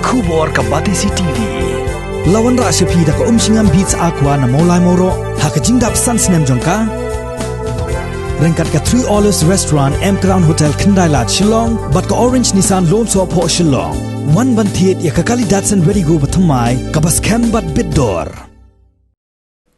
Kubor ka Batisi TV. Lawan ra sepi da ka singam beats aqua na molai moro ha ka jingdap sans nem jongka. Rengkat ka 3 Olives Restaurant M Crown Hotel Kendai Lat Shillong bat ka Orange Nissan Lone So Po Shillong. One ban thiet ya ka kali Datsun Ready Go bathamai ka bas kem bat bidor.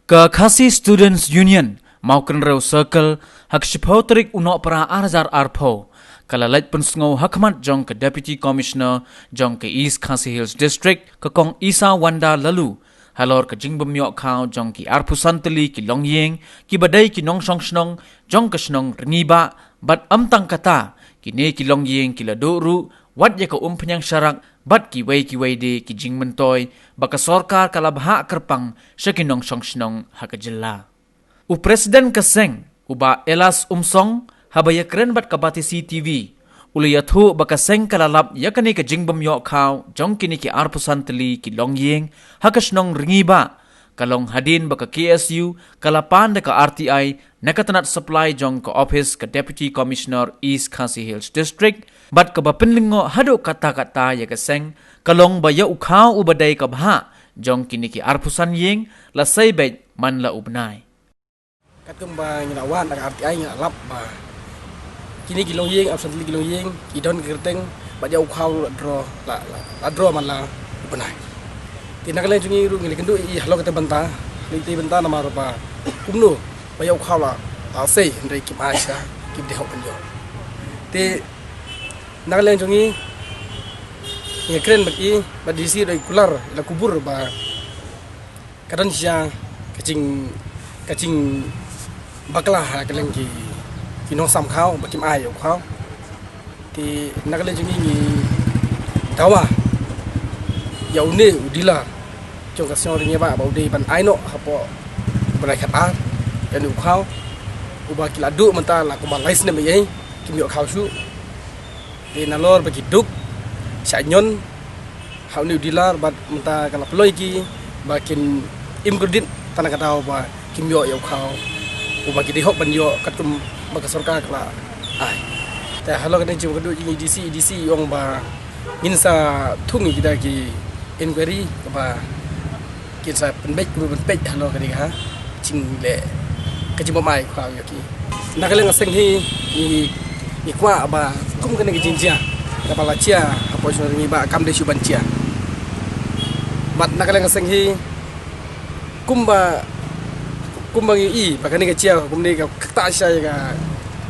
Ka Khasi Students Union Maukan Reu Circle hak shipotrik uno para arzar arpo kala lait pensngo hakmat jong ke Deputy Commissioner jong ke East Khasi Hills District ke kong Isa Wanda lalu halor ke jingbem yok khao jong ki arpusanteli ki longyeng ki badai ki nong song snong jong ke snong rengiba bat amtang kata ki ne ki longyeng ki ladoru wat ye ke penyang syarak bat ki wei de ki jingmentoy baka sorkar kala bahak kerpang syakinong song snong hakajela u presiden keseng uba Elas Umsong habaya keren bat kabati CTV uli yathu baka seng kalalap yakani ke jingbam yok khao jong kini ki arpusanteli ki longyeng hakasnong ringiba kalong hadin baka KSU kalapan de ka RTI nakatanat supply jong ke office ke Deputy Commissioner East Khasi Hills District bat ka bapinlingo hado kata-kata ya keseng kalong baya ukhao ubadai ka bha jong kini ki arpusan yeng la saibet man la ubnai kat kemba nginawan tak RTI ngalap ba kini kilong yeng absent kilong yeng idon kerteng ba jauh khau la draw man la benai tindak lain jungi ru ngili kendu I halo kata benta liti benta nama roba kumno ba jauh khau la sei ndai kim aisha kim de hok penjo te nak lain jungi ya keren bagi ba disi regular la kubur ba kadang sia kacing baklah kaleng ki kinong sam khao bakim ai khao ti nakale jungi ni dawa ya une udila chong ka song ringe ba de ban ai no hapo balai khata ya nu khao uba ki ladu menta la ko balai sne me yai kim yo khao su ti nalor bagi duk sanyon hau ni udila bat menta kala peloi ki bakin imgudin tanah kata ba kim yo khao uba ki dihok ban yo katum baka sorkar kala ai ta halo kan jim kedu ini DC yong ba insa thungi kita ki inquiry ba kinsa penbek halo kan ha ching le ka jim mai khwa yo ki nakale ngaseng hi ni kwa ba kum kan ki jinjia ka bala chia apo so ni ba kam de suban chia mat nakale ngaseng hi kumba i bakani ka chia kumni ka kata saya ka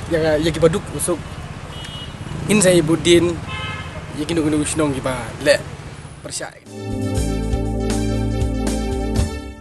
ya ki baduk usuk in saya budin yakin nunggu nong ki ba le persya